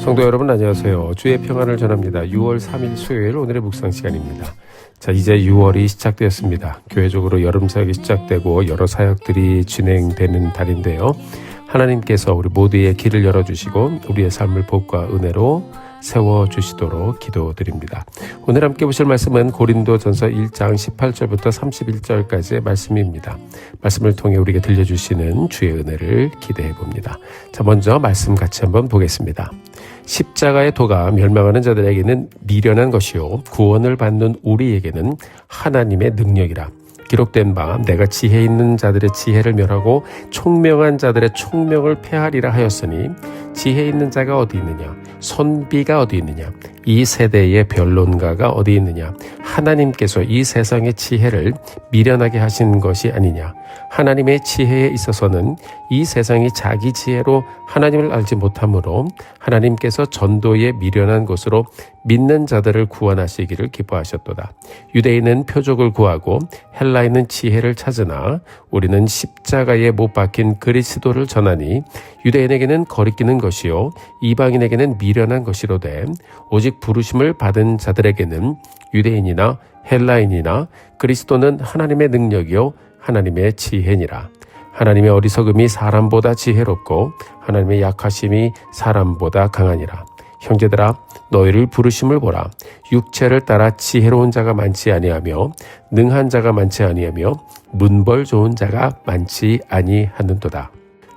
성도 여러분 안녕하세요. 주의 평안을 전합니다. 6월 3일 수요일 오늘의 묵상 시간입니다. 자, 이제 6월이 시작되었습니다. 교회적으로 여름 사역이 시작되고 여러 사역들이 진행되는 달인데요. 하나님께서 우리 모두의 길을 열어주시고 우리의 삶을 복과 은혜로 세워주시도록 기도드립니다. 오늘 함께 보실 말씀은 고린도전서 1장 18절부터 31절까지의 말씀입니다. 말씀을 통해 우리에게 들려주시는 주의 은혜를 기대해 봅니다. 자, 먼저 말씀 같이 한번 보겠습니다. 십자가의 도가 멸망하는 자들에게는 미련한 것이요 구원을 받는 우리에게는 하나님의 능력이라. 기록된 바 내가 지혜 있는 자들의 지혜를 멸하고 총명한 자들의 총명을 폐하리라 하였으니 지혜 있는 자가 어디 있느냐, 선비가 어디 있느냐, 이 세대의 변론가가 어디 있느냐. 하나님께서 이 세상의 지혜를 미련하게 하신 것이 아니냐. 하나님의 지혜에 있어서는 이 세상이 자기 지혜로 하나님을 알지 못하므로 하나님께서 전도에 미련한 것으로 믿는 자들을 구원하시기를 기뻐하셨도다. 유대인은 표적을 구하고 헬라인은 지혜를 찾으나 우리는 십자가에 못 박힌 그리스도를 전하니 유대인에게는 거리끼는 것이요 이방인에게는 미련한 것이로되 오직 부르심을 받은 자들에게는 유대인이나 헬라인이나 그리스도는 하나님의 능력이요 하나님의 지혜니라. 하나님의 어리석음이 사람보다 지혜롭고 하나님의 약하심이 사람보다 강하니라. 형제들아 너희를 부르심을 보라. 육체를 따라 지혜로운 자가 많지 아니하며 능한 자가 많지 아니하며 문벌 좋은 자가 많지 아니하는도다.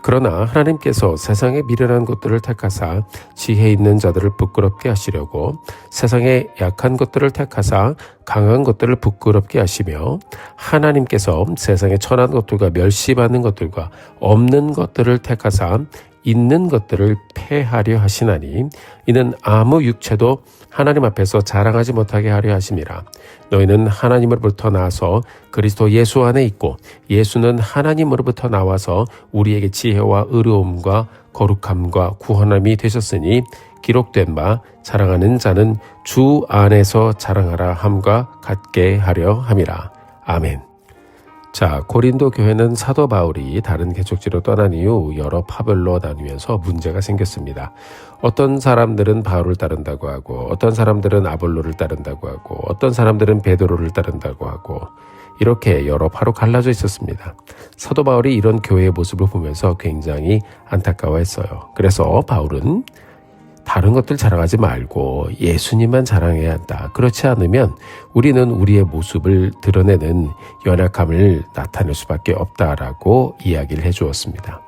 그러나 하나님께서 세상에 미련한 것들을 택하사 지혜 있는 자들을 부끄럽게 하시려고 세상에 약한 것들을 택하사 강한 것들을 부끄럽게 하시며 하나님께서 세상에 천한 것들과 멸시받는 것들과 없는 것들을 택하사 있는 것들을 폐하려 하시나니 이는 아무 육체도 하나님 앞에서 자랑하지 못하게 하려 하심이라. 너희는 하나님으로부터 나와서 그리스도 예수 안에 있고 예수는 하나님으로부터 나와서 우리에게 지혜와 의로움과 거룩함과 구원함이 되셨으니 기록된 바 자랑하는 자는 주 안에서 자랑하라 함과 같게 하려 함이라. 아멘. 자, 고린도 교회는 사도 바울이 다른 개척지로 떠난 이후 여러 파별로 나뉘면서 문제가 생겼습니다. 어떤 사람들은 바울을 따른다고 하고 어떤 사람들은 아볼로를 따른다고 하고 어떤 사람들은 베드로를 따른다고 하고 이렇게 여러 파로 갈라져 있었습니다. 사도 바울이 이런 교회의 모습을 보면서 굉장히 안타까워했어요. 그래서 바울은 다른 것들 자랑하지 말고 예수님만 자랑해야 한다. 그렇지 않으면 우리는 우리의 모습을 드러내는 연약함을 나타낼 수밖에 없다라고 이야기를 해주었습니다.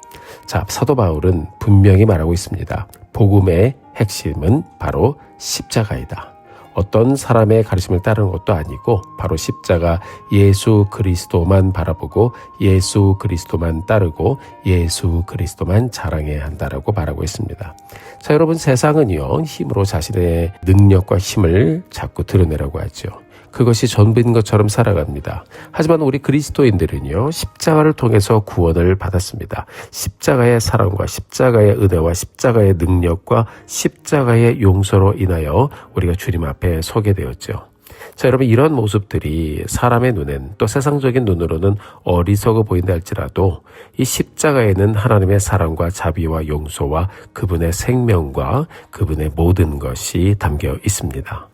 자, 사도 바울은 분명히 말하고 있습니다. 복음의 핵심은 바로 십자가이다. 어떤 사람의 가르침을 따르는 것도 아니고 바로 십자가 예수 그리스도만 바라보고 예수 그리스도만 따르고 예수 그리스도만 자랑해야 한다라고 말하고 있습니다. 자, 여러분 세상은요 힘으로 자신의 능력과 힘을 자꾸 드러내라고 하죠. 그것이 전부인 것처럼 살아갑니다. 하지만 우리 그리스도인들은요 십자가를 통해서 구원을 받았습니다. 십자가의 사랑과 십자가의 은혜와 십자가의 능력과 십자가의 용서로 인하여 우리가 주님 앞에 서게 되었죠. 자, 여러분 이런 모습들이 사람의 눈엔 또 세상적인 눈으로는 어리석어 보인다 할지라도 이 십자가에는 하나님의 사랑과 자비와 용서와 그분의 생명과 그분의 모든 것이 담겨 있습니다.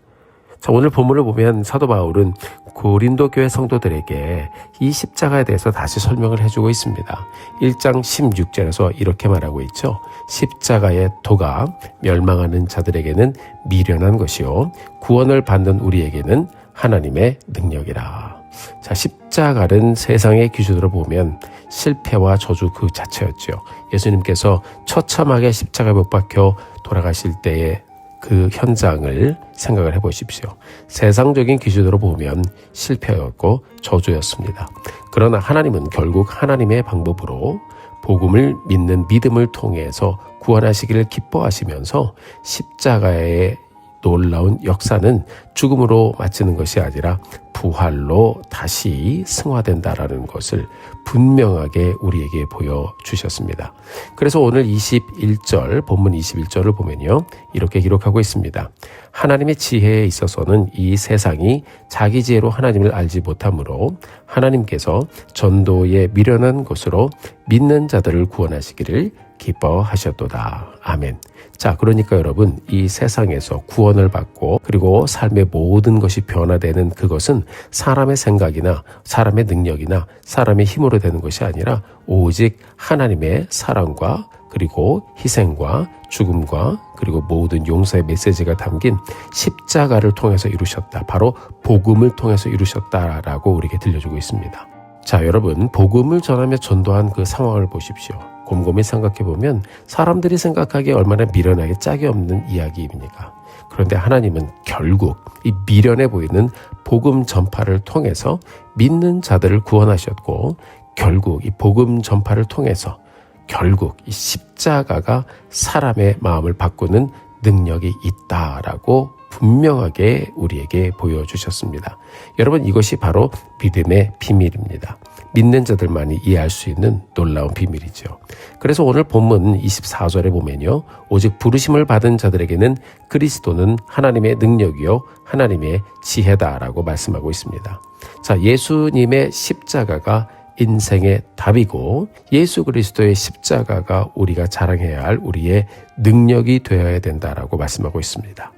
자, 오늘 본문을 보면 사도 바울은 고린도 교회 성도들에게 이 십자가에 대해서 다시 설명을 해주고 있습니다. 1장 16절에서 이렇게 말하고 있죠. 십자가의 도가 멸망하는 자들에게는 미련한 것이요 구원을 받는 우리에게는 하나님의 능력이라. 자, 십자가는 세상의 기준으로 보면 실패와 저주 그 자체였죠. 예수님께서 처참하게 십자가에 못 박혀 돌아가실 때에 그 현장을 생각을 해보십시오. 세상적인 기준으로 보면 실패였고 저주였습니다. 그러나 하나님은 결국 하나님의 방법으로 복음을 믿는 믿음을 통해서 구원하시기를 기뻐하시면서 십자가의 놀라운 역사는 죽음으로 마치는 것이 아니라 부활로 다시 승화된다라는 것을 분명하게 우리에게 보여주셨습니다. 그래서 오늘 21절, 본문 21절을 보면요, 이렇게 기록하고 있습니다. 하나님의 지혜에 있어서는 이 세상이 자기 지혜로 하나님을 알지 못하므로 하나님께서 전도에 미련한 것으로 믿는 자들을 구원하시기를 기뻐하셨도다. 아멘. 자, 그러니까 여러분, 이 세상에서 구원을 받고 그리고 삶의 모든 것이 변화되는 그것은 사람의 생각이나 사람의 능력이나 사람의 힘으로 되는 것이 아니라 오직 하나님의 사랑과 그리고 희생과 죽음과 그리고 모든 용서의 메시지가 담긴 십자가를 통해서 이루셨다. 바로 복음을 통해서 이루셨다라고 우리에게 들려주고 있습니다. 자, 여러분, 복음을 전하며 전도한 그 상황을 보십시오. 곰곰이 생각해보면 사람들이 생각하기에 얼마나 미련하게 짝이 없는 이야기입니까? 그런데 하나님은 결국 이 미련해 보이는 복음 전파를 통해서 믿는 자들을 구원하셨고, 결국 이 복음 전파를 통해서 결국 이 십자가가 사람의 마음을 바꾸는 능력이 있다라고 분명하게 우리에게 보여주셨습니다. 여러분, 이것이 바로 믿음의 비밀입니다. 믿는 자들만이 이해할 수 있는 놀라운 비밀이죠. 그래서 오늘 본문 24절에 보면요, 오직 부르심을 받은 자들에게는 그리스도는 하나님의 능력이요 하나님의 지혜다라고 말씀하고 있습니다. 자, 예수님의 십자가가 인생의 답이고 예수 그리스도의 십자가가 우리가 자랑해야 할 우리의 능력이 되어야 된다라고 말씀하고 있습니다.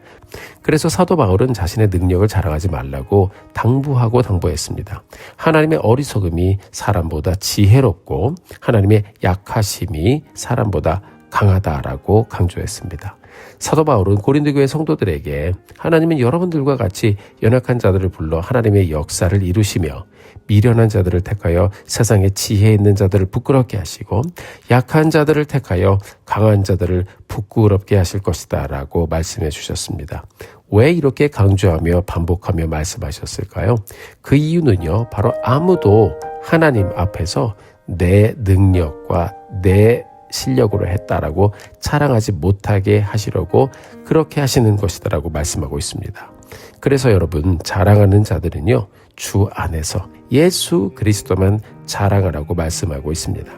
그래서 사도 바울은 자신의 능력을 자랑하지 말라고 당부했습니다. 하나님의 어리석음이 사람보다 지혜롭고 하나님의 약하심이 사람보다 강하다라고 강조했습니다. 사도 바울은 고린도 교회 성도들에게 하나님은 여러분들과 같이 연약한 자들을 불러 하나님의 역사를 이루시며 미련한 자들을 택하여 세상에 지혜 있는 자들을 부끄럽게 하시고 약한 자들을 택하여 강한 자들을 부끄럽게 하실 것이다 라고 말씀해 주셨습니다. 왜 이렇게 강조하며 반복하며 말씀하셨을까요? 그 이유는요, 바로 아무도 하나님 앞에서 내 능력과 내 실력으로 했다라고 자랑하지 못하게 하시려고 그렇게 하시는 것이다라고 말씀하고 있습니다. 그래서 여러분, 자랑하는 자들은요, 주 안에서 예수 그리스도만 자랑하라고 말씀하고 있습니다.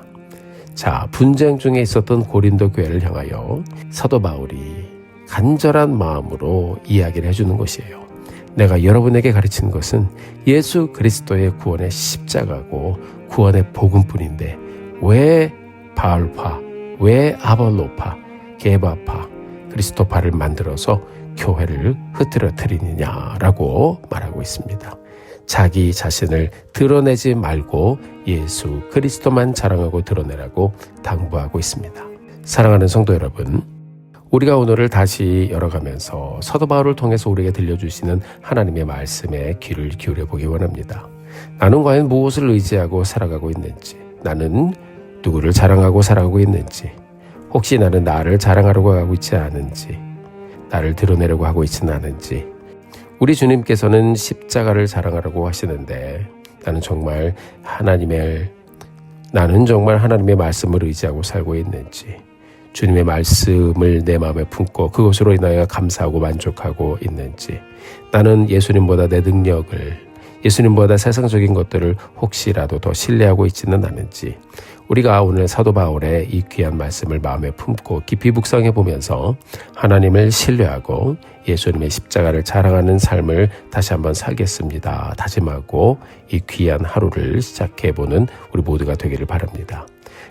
자, 분쟁 중에 있었던 고린도 교회를 향하여 사도 바울이 간절한 마음으로 이야기를 해주는 것이에요. 내가 여러분에게 가르치는 것은 예수 그리스도의 구원의 십자가고 구원의 복음뿐인데 왜 바울파, 왜 아볼로파, 게바파, 그리스도파를 만들어서 교회를 흐트러뜨리느냐라고 말하고 있습니다. 자기 자신을 드러내지 말고 예수 그리스도만 자랑하고 드러내라고 당부하고 있습니다. 사랑하는 성도 여러분, 우리가 오늘을 다시 열어가면서 사도 바울을 통해서 우리에게 들려주시는 하나님의 말씀에 귀를 기울여 보기 원합니다. 나는 과연 무엇을 의지하고 살아가고 있는지, 나는 누구를 자랑하고 살아가고 있는지, 혹시 나는 나를 자랑하려고 하고 있지 않은지, 나를 드러내려고 하고 있지는 않은지. 우리 주님께서는 십자가를 자랑하라고 하시는데 나는 정말 하나님의 말씀을 의지하고 살고 있는지, 주님의 말씀을 내 마음에 품고 그것으로 인하여 감사하고 만족하고 있는지, 나는 예수님보다 내 능력을, 예수님보다 세상적인 것들을 혹시라도 더 신뢰하고 있지는 않은지, 우리가 오늘 사도 바울의 이 귀한 말씀을 마음에 품고 깊이 묵상해 보면서 하나님을 신뢰하고 예수님의 십자가를 자랑하는 삶을 다시 한번 살겠습니다 다짐하고 이 귀한 하루를 시작해보는 우리 모두가 되기를 바랍니다.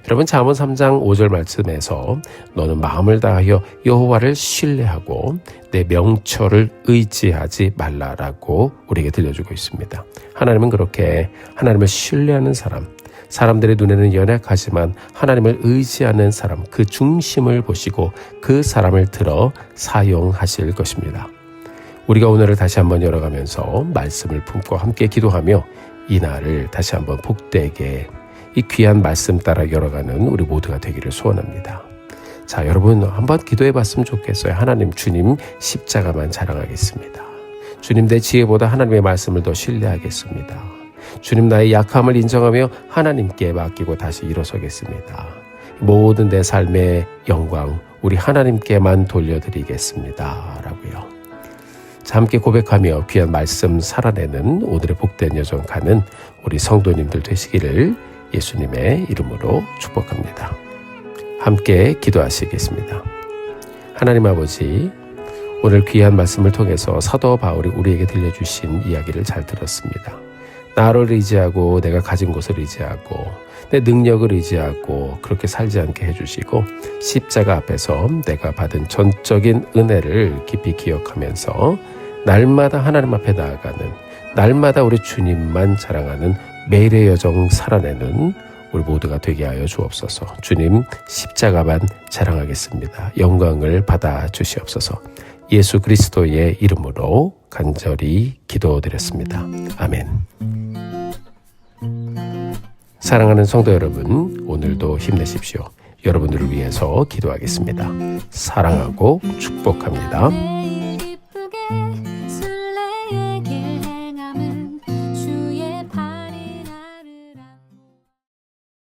여러분, 잠언 3장 5절 말씀에서 너는 마음을 다하여 여호와를 신뢰하고 내 명철을 의지하지 말라라고 우리에게 들려주고 있습니다. 하나님은 그렇게 하나님을 신뢰하는 사람들의 눈에는 연약하지만 하나님을 의지하는 사람, 그 중심을 보시고 그 사람을 들어 사용하실 것입니다. 우리가 오늘을 다시 한번 열어가면서 말씀을 품고 함께 기도하며 이 날을 다시 한번 복되게 이 귀한 말씀 따라 열어가는 우리 모두가 되기를 소원합니다. 자, 여러분 한번 기도해 봤으면 좋겠어요. 하나님, 주님 십자가만 자랑하겠습니다. 주님, 내 지혜보다 하나님의 말씀을 더 신뢰하겠습니다. 주님, 나의 약함을 인정하며 하나님께 맡기고 다시 일어서겠습니다. 모든 내 삶의 영광 우리 하나님께만 돌려드리겠습니다 라고요. 자, 함께 고백하며 귀한 말씀 살아내는 오늘의 복된 여정 가는 우리 성도님들 되시기를 예수님의 이름으로 축복합니다. 함께 기도하시겠습니다. 하나님 아버지, 오늘 귀한 말씀을 통해서 사도 바울이 우리에게 들려주신 이야기를 잘 들었습니다. 나를 의지하고 내가 가진 것을 의지하고 내 능력을 의지하고 그렇게 살지 않게 해주시고 십자가 앞에서 내가 받은 전적인 은혜를 깊이 기억하면서 날마다 하나님 앞에 나아가는, 날마다 우리 주님만 자랑하는 매일의 여정 살아내는 우리 모두가 되게 하여 주옵소서. 주님 십자가만 자랑하겠습니다. 영광을 받아 주시옵소서. 예수 그리스도의 이름으로 간절히 기도드렸습니다. 아멘. 사랑하는 성도 여러분, 오늘도 힘내십시오. 여러분들을 위해서 기도하겠습니다. 사랑하고 축복합니다.